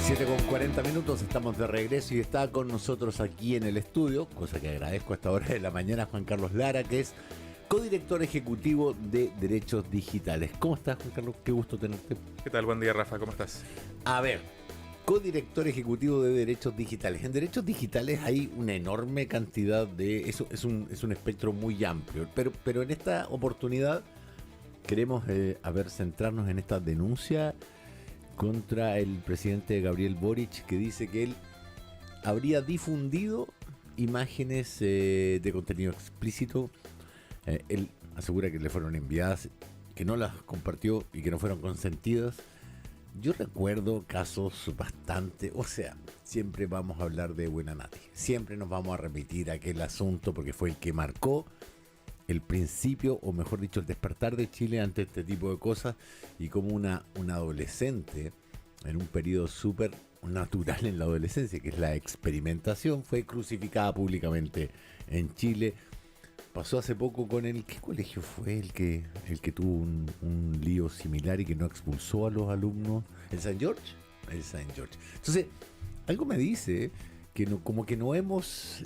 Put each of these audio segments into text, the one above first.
7:40, estamos de regreso y está con nosotros aquí en el estudio, cosa que agradezco a esta hora de la mañana, Juan Carlos Lara, que es codirector ejecutivo de Derechos Digitales. ¿Cómo estás, Juan Carlos? Qué gusto tenerte. ¿Qué tal? Buen día, Rafa. ¿Cómo estás? A ver, codirector ejecutivo de Derechos Digitales. En Derechos Digitales hay una enorme cantidad de... Eso es un espectro muy amplio, pero en esta oportunidad queremos centrarnos en esta denuncia contra el presidente Gabriel Boric, que dice que él habría difundido imágenes de contenido explícito. Él asegura que le fueron enviadas, que no las compartió y que no fueron consentidas. Yo recuerdo casos bastante, siempre vamos a hablar de Buenanati, siempre nos vamos a repetir aquel asunto porque fue el que marcó el principio, o mejor dicho, el despertar de Chile ante este tipo de cosas, y como una adolescente en un periodo súper natural en la adolescencia, que es la experimentación, fue crucificada públicamente en Chile. Pasó hace poco con ¿qué colegio fue el que tuvo un lío similar y que no expulsó a los alumnos? ¿El St. George? El St. George. Entonces, algo me dice que no, como que no hemos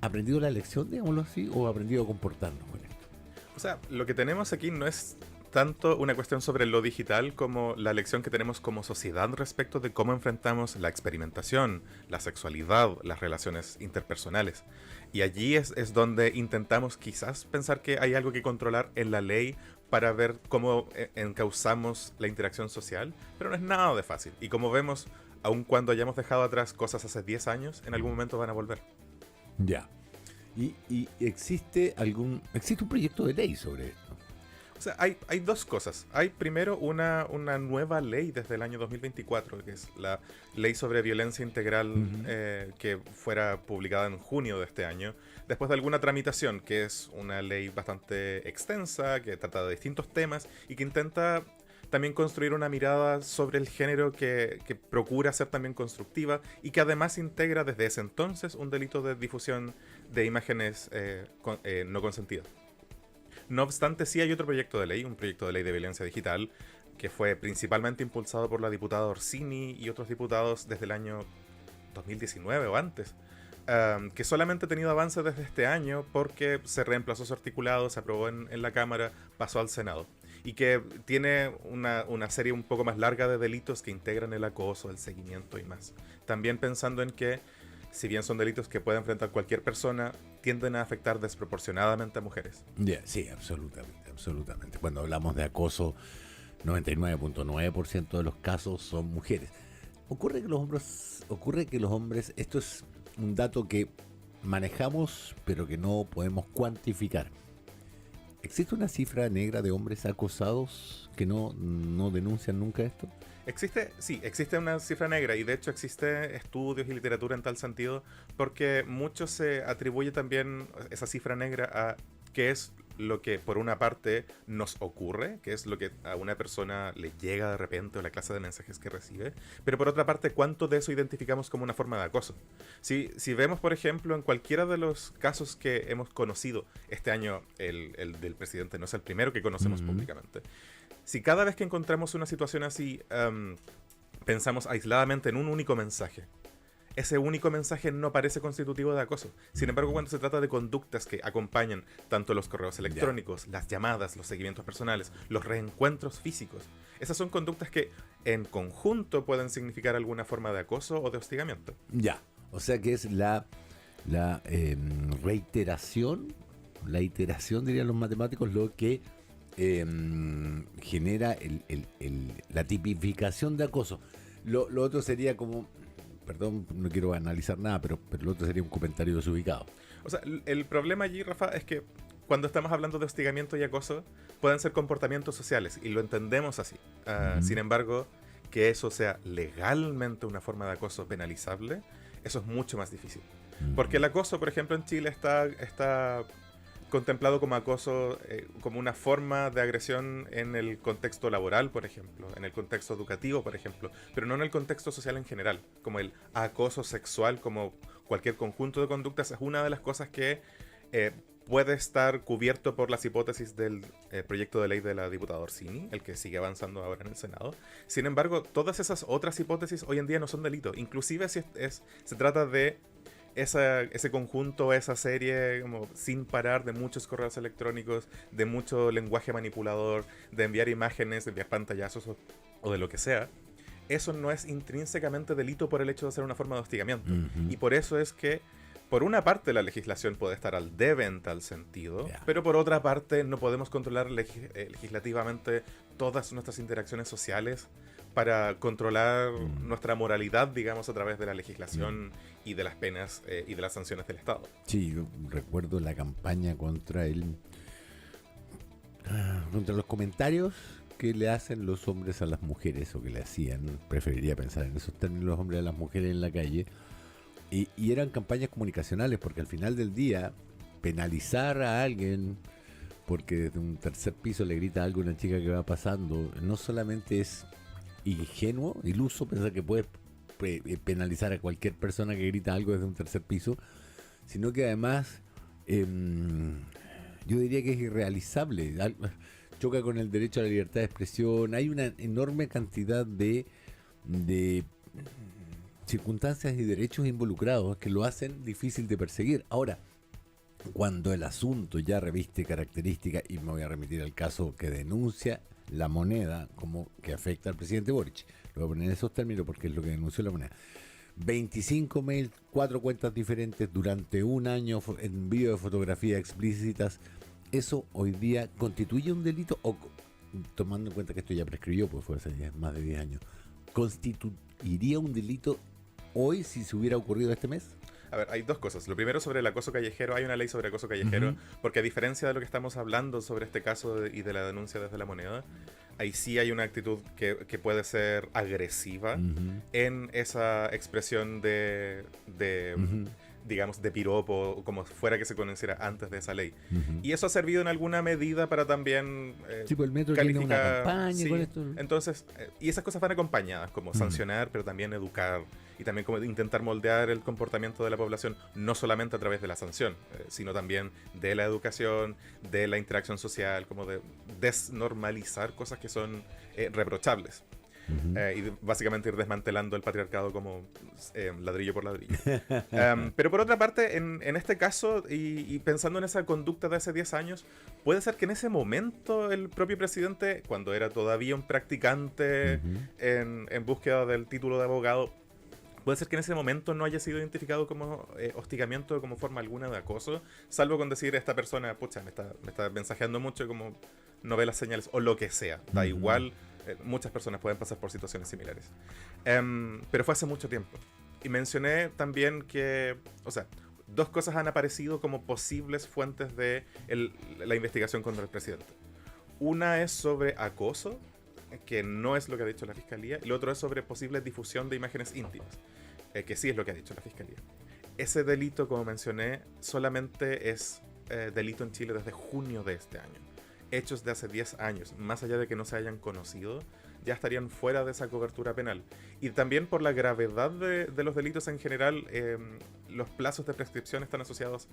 aprendido la lección, digámoslo así, o aprendido a comportarnos con esto. O sea, lo que tenemos aquí no es tanto una cuestión sobre lo digital como la lección que tenemos como sociedad respecto de cómo enfrentamos la experimentación, la sexualidad, las relaciones interpersonales. Y allí es donde intentamos quizás pensar que hay algo que controlar en la ley para ver cómo encauzamos la interacción social, pero no es nada de fácil. Y como vemos, aun cuando hayamos dejado atrás cosas hace 10 años, en algún momento van a volver. Ya. Y existe un proyecto de ley sobre esto. O sea, hay dos cosas. Hay primero una nueva ley desde el año 2024, que es la ley sobre violencia integral, que fuera publicada en junio de este año, después de alguna tramitación, que es una ley bastante extensa, que trata de distintos temas y que intenta también construir una mirada sobre el género que procura ser también constructiva y que además integra desde ese entonces un delito de difusión de imágenes no consentidas. No obstante, sí hay otro proyecto de ley, un proyecto de ley de violencia digital, que fue principalmente impulsado por la diputada Orsini y otros diputados desde el año 2019 o antes, que solamente ha tenido avance desde este año porque se reemplazó su articulado, se aprobó en la Cámara, pasó al Senado, y que tiene una serie un poco más larga de delitos que integran el acoso, el seguimiento y más. También pensando en que, si bien son delitos que puede enfrentar cualquier persona, tienden a afectar desproporcionadamente a mujeres. Sí, absolutamente. Cuando hablamos de acoso, 99.9% de los casos son mujeres. Ocurre que los hombres, esto es un dato que manejamos, pero que no podemos cuantificar. ¿Existe una cifra negra de hombres acosados que no denuncian nunca esto? Existe una cifra negra, y de hecho existe estudios y literatura en tal sentido, porque mucho se atribuye también esa cifra negra a qué es lo que por una parte nos ocurre, qué es lo que a una persona le llega de repente o la clase de mensajes que recibe, pero por otra parte cuánto de eso identificamos como una forma de acoso. Si vemos, por ejemplo, en cualquiera de los casos que hemos conocido este año, el del presidente no es el primero que conocemos públicamente. Si cada vez que encontramos una situación así pensamos aisladamente en un único mensaje, ese único mensaje no parece constitutivo de acoso. Sin embargo, cuando se trata de conductas que acompañan tanto los correos electrónicos, las llamadas, los seguimientos personales, los reencuentros físicos, esas son conductas que en conjunto pueden significar alguna forma de acoso o de hostigamiento. Ya, o sea que es la reiteración, la iteración, dirían los matemáticos, lo que genera la tipificación de acoso. Lo otro sería como... Perdón, no quiero analizar nada, pero lo otro sería un comentario desubicado. O sea, el problema allí, Rafa, es que cuando estamos hablando de hostigamiento y acoso, pueden ser comportamientos sociales, y lo entendemos así. Sin embargo, que eso sea legalmente una forma de acoso penalizable, eso es mucho más difícil. Porque el acoso, por ejemplo, en Chile está contemplado como acoso, como una forma de agresión en el contexto laboral, por ejemplo, en el contexto educativo, por ejemplo, pero no en el contexto social en general. Como el acoso sexual, como cualquier conjunto de conductas, es una de las cosas que puede estar cubierto por las hipótesis del proyecto de ley de la diputada Orsini, el que sigue avanzando ahora en el Senado. Sin embargo, todas esas otras hipótesis hoy en día no son delito, inclusive si se trata de ese conjunto, esa serie como sin parar de muchos correos electrónicos, de mucho lenguaje manipulador, de enviar imágenes, de enviar pantallazos o de lo que sea. Eso no es intrínsecamente delito por el hecho de ser una forma de hostigamiento. Y por eso es que, por una parte, la legislación puede estar al debe en tal sentido, pero por otra parte no podemos controlar legislativamente todas nuestras interacciones sociales para controlar nuestra moralidad, digamos, a través de la legislación y de las penas y de las sanciones del Estado. Sí, yo recuerdo la campaña contra contra los comentarios que le hacen los hombres a las mujeres, o que le hacían, preferiría pensar en esos términos, los hombres a las mujeres en la calle, y eran campañas comunicacionales, porque al final del día, penalizar a alguien porque desde un tercer piso le grita algo a una chica que va pasando, no solamente es ingenuo, iluso pensar que puedes penalizar a cualquier persona que grita algo desde un tercer piso, sino que además yo diría que es irrealizable, choca con el derecho a la libertad de expresión. Hay una enorme cantidad de circunstancias y derechos involucrados que lo hacen difícil de perseguir. Ahora, cuando el asunto ya reviste características, y me voy a remitir al caso que denuncia La Moneda como que afecta al presidente Boric, lo voy a poner en esos términos porque es lo que denunció La Moneda: 25 mails, 4 cuentas diferentes durante un año, envío de fotografías explícitas. ¿Eso hoy día constituye un delito? O, tomando en cuenta que esto ya prescribió, pues fue hace más de 10 años, ¿constituiría un delito hoy si se hubiera ocurrido este mes? A ver, hay dos cosas. Lo primero, sobre el acoso callejero. Hay una ley sobre acoso callejero, porque a diferencia de lo que estamos hablando sobre este caso y de la denuncia desde La Moneda, ahí sí hay una actitud que puede ser agresiva en esa expresión de digamos, de piropo, o como fuera que se conociera antes de esa ley. Y eso ha servido en alguna medida para también sí, pues el metro calificar tiene una campaña, sí. Con esto. Entonces, y esas cosas van acompañadas, como sancionar, pero también educar, y también como intentar moldear el comportamiento de la población, no solamente a través de la sanción, sino también de la educación, de la interacción social, como de desnormalizar cosas que son reprochables. Y básicamente ir desmantelando el patriarcado como ladrillo por ladrillo. Pero por otra parte, en este caso, y pensando en esa conducta de hace 10 años, puede ser que en ese momento el propio presidente, cuando era todavía un practicante en búsqueda del título de abogado, puede ser que en ese momento no haya sido identificado como hostigamiento como forma alguna de acoso, salvo con decir: esta persona, pucha, me está mensajeando mucho, como no ve las señales, o lo que sea, da igual. Muchas personas pueden pasar por situaciones similares. Pero fue hace mucho tiempo. Y mencioné también que, o sea, dos cosas han aparecido como posibles fuentes de la investigación contra el presidente. Una es sobre acoso, que no es lo que ha dicho la Fiscalía, y lo otro es sobre posible difusión de imágenes íntimas, que sí es lo que ha dicho la Fiscalía. Ese delito, como mencioné, solamente es delito en Chile desde junio de este año. Hechos de hace 10 años, más allá de que no se hayan conocido, ya estarían fuera de esa cobertura penal. Y también por la gravedad de los delitos en general, los plazos de prescripción están asociados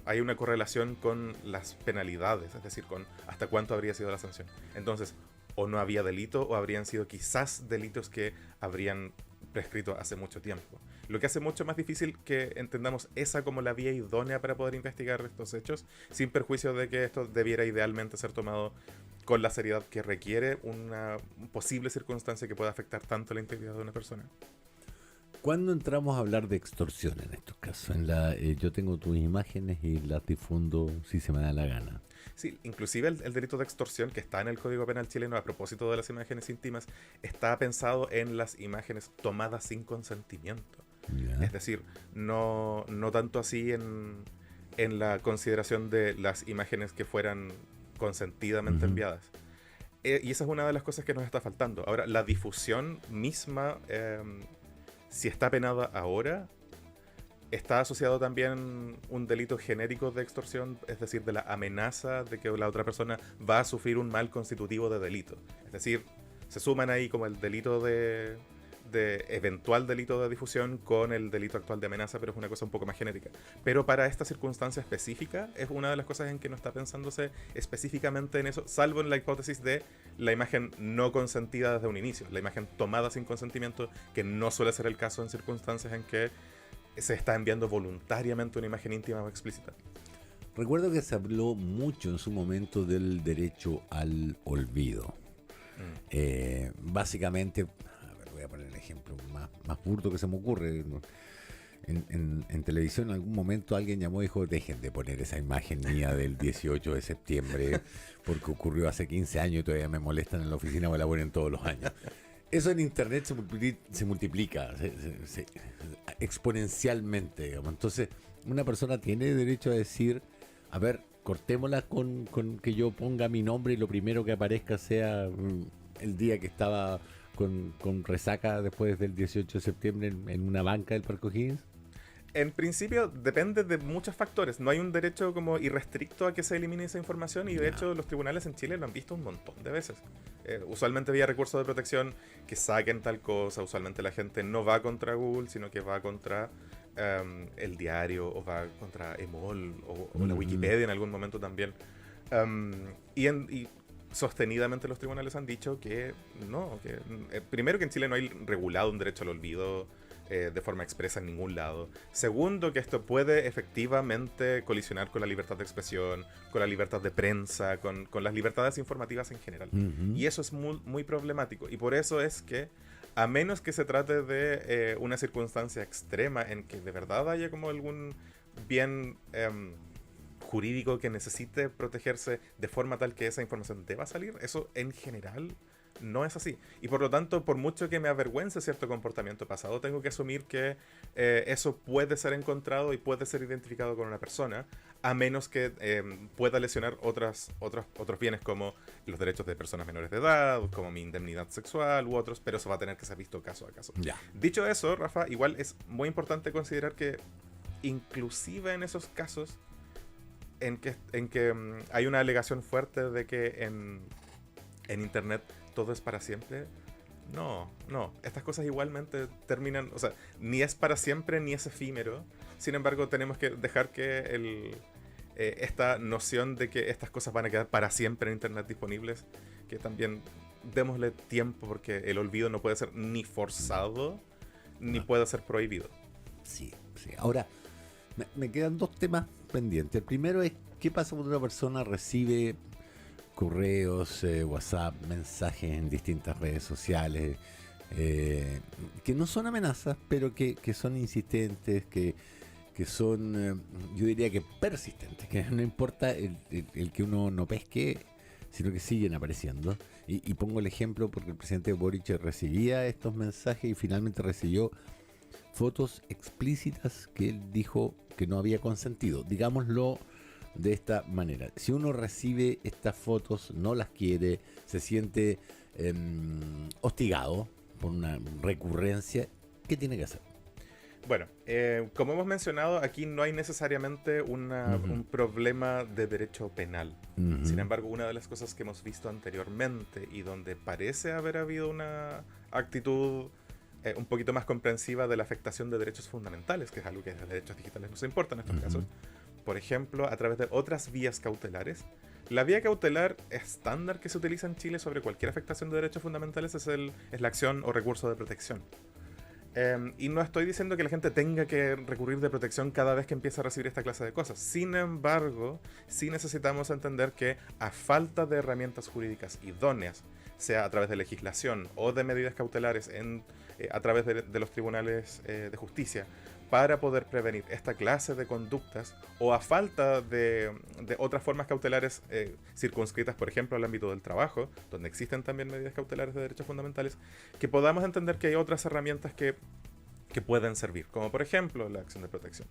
hay una correlación con las penalidades, es decir, con hasta cuánto habría sido la sanción. Entonces, o no había delito, o habrían sido quizás delitos que habrían prescrito hace mucho tiempo. Lo que hace mucho más difícil que entendamos esa como la vía idónea para poder investigar estos hechos, sin perjuicio de que esto debiera idealmente ser tomado con la seriedad que requiere una posible circunstancia que pueda afectar tanto la integridad de una persona. ¿Cuándo entramos a hablar de extorsión en estos casos? Yo tengo tus imágenes y las difundo si se me da la gana. Sí, inclusive el delito de extorsión que está en el Código Penal chileno a propósito de las imágenes íntimas está pensado en las imágenes tomadas sin consentimiento. Es decir, no tanto así en la consideración de las imágenes que fueran consentidamente enviadas. Y esa es una de las cosas que nos está faltando. Ahora, la difusión misma, si está penada ahora, está asociado también un delito genérico de extorsión, es decir, de la amenaza de que la otra persona va a sufrir un mal constitutivo de delito. Es decir, se suman ahí como el delito de de eventual delito de difusión con el delito actual de amenaza, pero es una cosa un poco más genérica. Pero para esta circunstancia específica es una de las cosas en que no está pensándose específicamente en eso, salvo en la hipótesis de la imagen no consentida desde un inicio, la imagen tomada sin consentimiento, que no suele ser el caso en circunstancias en que se está enviando voluntariamente una imagen íntima o explícita. Recuerdo que se habló mucho en su momento del derecho al olvido. Básicamente, a ver, voy a poner el ejemplo más burdo que se me ocurre. En televisión en algún momento alguien llamó y dijo: dejen de poner esa imagen mía del 18 de septiembre porque ocurrió hace 15 años y todavía me molestan en la oficina o la ponen todos los años. Eso en internet se multiplica exponencialmente, digamos. Entonces, una persona tiene derecho a decir: a ver, cortémosla con que yo ponga mi nombre y lo primero que aparezca sea el día que estaba con resaca después del 18 de septiembre en una banca del Parque O'Higgins. En principio depende de muchos factores. No hay un derecho como irrestricto a que se elimine esa información, y de hecho los tribunales en Chile lo han visto un montón de veces. Usualmente vía recursos de protección que saquen tal cosa. Usualmente la gente no va contra Google, sino que va contra el diario, o va contra EMOL o la Wikipedia en algún momento también. Y sostenidamente los tribunales han dicho que no, primero que en Chile no hay regulado un derecho al olvido de forma expresa en ningún lado. Segundo, que esto puede efectivamente colisionar con la libertad de expresión, con la libertad de prensa, con las libertades informativas en general. Y eso es muy, muy problemático. Y por eso es que, a menos que se trate de una circunstancia extrema en que de verdad haya como algún bien jurídico que necesite protegerse de forma tal que esa información deba salir, eso en general no es así. Y por lo tanto, por mucho que me avergüence cierto comportamiento pasado, tengo que asumir que eso puede ser encontrado y puede ser identificado con una persona, a menos que pueda lesionar otros bienes como los derechos de personas menores de edad, como mi indemnidad sexual u otros, pero eso va a tener que ser visto caso a caso. Ya. Dicho eso, Rafa, igual es muy importante considerar que inclusive en esos casos en que hay una alegación fuerte de que en internet todo es para siempre. No. Estas cosas igualmente terminan, o sea, ni es para siempre ni es efímero. Sin embargo, tenemos que dejar que esta noción de que estas cosas van a quedar para siempre en internet disponibles, que también démosle tiempo, porque el olvido no puede ser ni forzado ni puede ser prohibido. Sí. Ahora, me quedan dos temas pendientes. El primero es: ¿qué pasa cuando una persona recibe correos, WhatsApp, mensajes en distintas redes sociales que no son amenazas, pero que son insistentes, que son, yo diría que persistentes, que no importa el que uno no pesque, sino que siguen apareciendo? Y pongo el ejemplo porque el presidente Boric recibía estos mensajes y finalmente recibió fotos explícitas que él dijo que no había consentido. Digámoslo de esta manera: si uno recibe estas fotos, no las quiere, se siente hostigado por una recurrencia, ¿qué tiene que hacer? Bueno, como hemos mencionado, aquí no hay necesariamente un problema de derecho penal. Sin embargo, una de las cosas que hemos visto anteriormente y donde parece haber habido una actitud un poquito más comprensiva de la afectación de derechos fundamentales, que es algo que a los derechos digitales nos importa en estos casos, por ejemplo, a través de otras vías cautelares. La vía cautelar estándar que se utiliza en Chile sobre cualquier afectación de derechos fundamentales es la acción o recurso de protección. Y no estoy diciendo que la gente tenga que recurrir de protección cada vez que empieza a recibir esta clase de cosas. Sin embargo, sí necesitamos entender que, a falta de herramientas jurídicas idóneas, sea a través de legislación o de medidas cautelares a través de los tribunales de justicia, para poder prevenir esta clase de conductas, o a falta de otras formas cautelares circunscritas, por ejemplo, al ámbito del trabajo, donde existen también medidas cautelares de derechos fundamentales, que podamos entender que hay otras herramientas que pueden servir, como por ejemplo la acción de protección.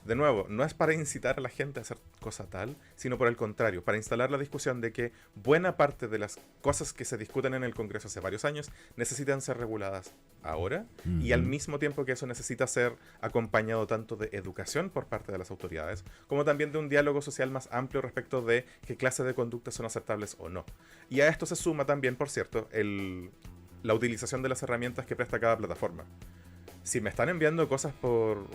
De nuevo, no es para incitar a la gente a hacer cosa tal, sino por el contrario, para instalar la discusión de que buena parte de las cosas que se discuten en el Congreso hace varios años necesitan ser reguladas ahora, y al mismo tiempo que eso necesita ser acompañado tanto de educación por parte de las autoridades, como también de un diálogo social más amplio respecto de qué clase de conductas son aceptables o no. Y a esto se suma también, por cierto, la utilización de las herramientas que presta cada plataforma. Si me están enviando cosas por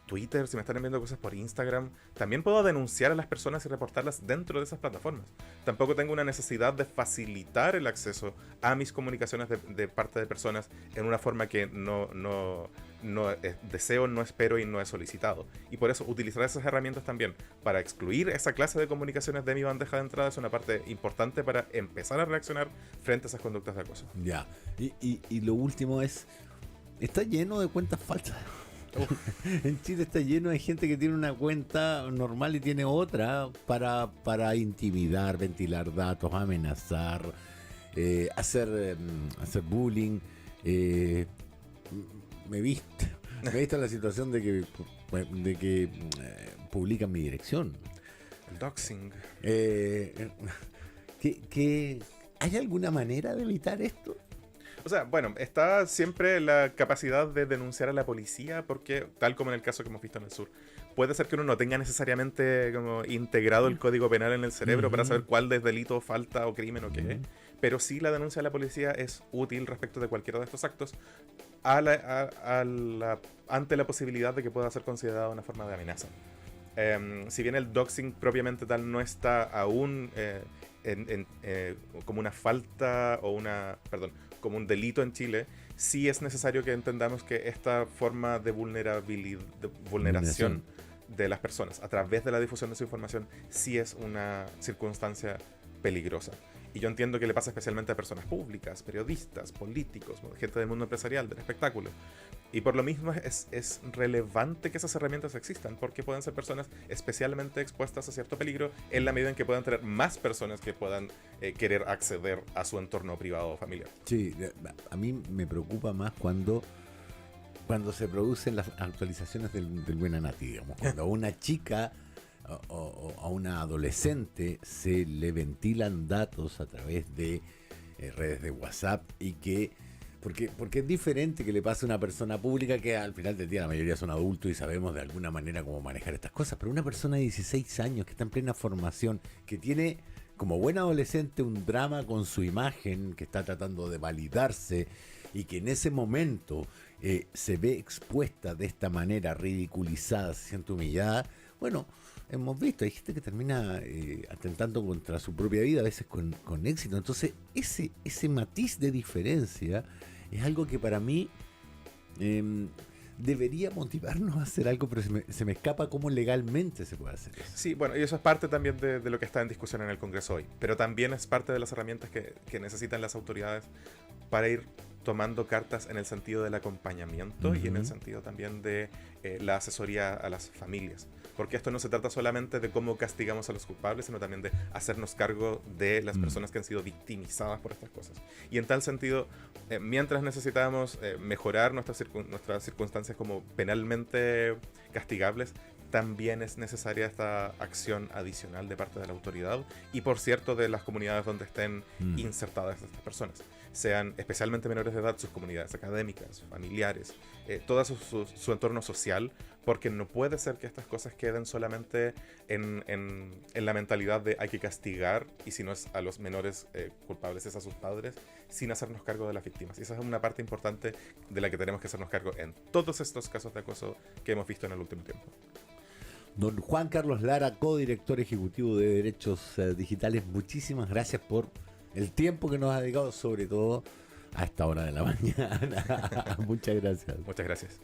Twitter, si me están enviando cosas por Instagram, también puedo denunciar a las personas y reportarlas dentro de esas plataformas. Tampoco tengo una necesidad de facilitar el acceso a mis comunicaciones de parte de personas en una forma que no deseo, no espero y no he solicitado. Y por eso utilizar esas herramientas también para excluir esa clase de comunicaciones de mi bandeja de entrada es una parte importante para empezar a reaccionar frente a esas conductas de acoso. Ya. Y lo último es, está lleno de cuentas falsas. En Chile está lleno de gente que tiene una cuenta normal y tiene otra para intimidar, ventilar datos, amenazar, hacer bullying. Me he visto en la situación de que publican mi dirección. El doxing. ¿Hay alguna manera de evitar esto? O sea, bueno, está siempre la capacidad de denunciar a la policía porque, tal como en el caso que hemos visto en el sur, puede ser que uno no tenga necesariamente como integrado el código penal en el cerebro para saber cuál es delito, falta o crimen o qué es. Pero sí la denuncia a la policía es útil respecto de cualquiera de estos actos ante la posibilidad de que pueda ser considerada una forma de amenaza. Si bien el doxing propiamente tal no está aún como una falta o como un delito en Chile, sí es necesario que entendamos que esta forma de vulneración de las personas a través de la difusión de su información sí es una circunstancia peligrosa. Y yo entiendo que le pasa especialmente a personas públicas, periodistas, políticos, gente del mundo empresarial, del espectáculo. Y por lo mismo es relevante que esas herramientas existan, porque pueden ser personas especialmente expuestas a cierto peligro en la medida en que puedan tener más personas que puedan querer acceder a su entorno privado o familiar. Sí, a mí me preocupa más cuando se producen las actualizaciones del Buenanati, digamos. Cuando a una chica o a una adolescente se le ventilan datos a través de redes de WhatsApp y que porque es diferente que le pase a una persona pública que al final del día la mayoría son adultos y sabemos de alguna manera cómo manejar estas cosas, pero una persona de 16 años que está en plena formación, que tiene como buen adolescente un drama con su imagen, que está tratando de validarse y que en ese momento se ve expuesta de esta manera, ridiculizada, se siente humillada, bueno, hemos visto, hay gente que termina atentando contra su propia vida, a veces con éxito. Entonces, ese matiz de diferencia es algo que para mí debería motivarnos a hacer algo, pero se me escapa cómo legalmente se puede hacer eso. Sí, bueno, y eso es parte también de lo que está en discusión en el Congreso hoy, pero también es parte de las herramientas que necesitan las autoridades para ir tomando cartas en el sentido del acompañamiento y en el sentido también de la asesoría a las familias. Porque esto no se trata solamente de cómo castigamos a los culpables, sino también de hacernos cargo de las personas que han sido victimizadas por estas cosas. Y en tal sentido, mientras necesitamos mejorar nuestras circunstancias como penalmente castigables, también es necesaria esta acción adicional de parte de la autoridad y, por cierto, de las comunidades donde estén insertadas estas personas. Sean especialmente menores de edad, sus comunidades académicas, familiares, todo su entorno social, porque no puede ser que estas cosas queden solamente en la mentalidad de hay que castigar, y si no es a los menores culpables es a sus padres, sin hacernos cargo de las víctimas. Y esa es una parte importante de la que tenemos que hacernos cargo en todos estos casos de acoso que hemos visto en el último tiempo. Don Juan Carlos Lara, codirector ejecutivo de Derechos Digitales, muchísimas gracias por el tiempo que nos ha dedicado, sobre todo a esta hora de la mañana. Muchas gracias. Muchas gracias.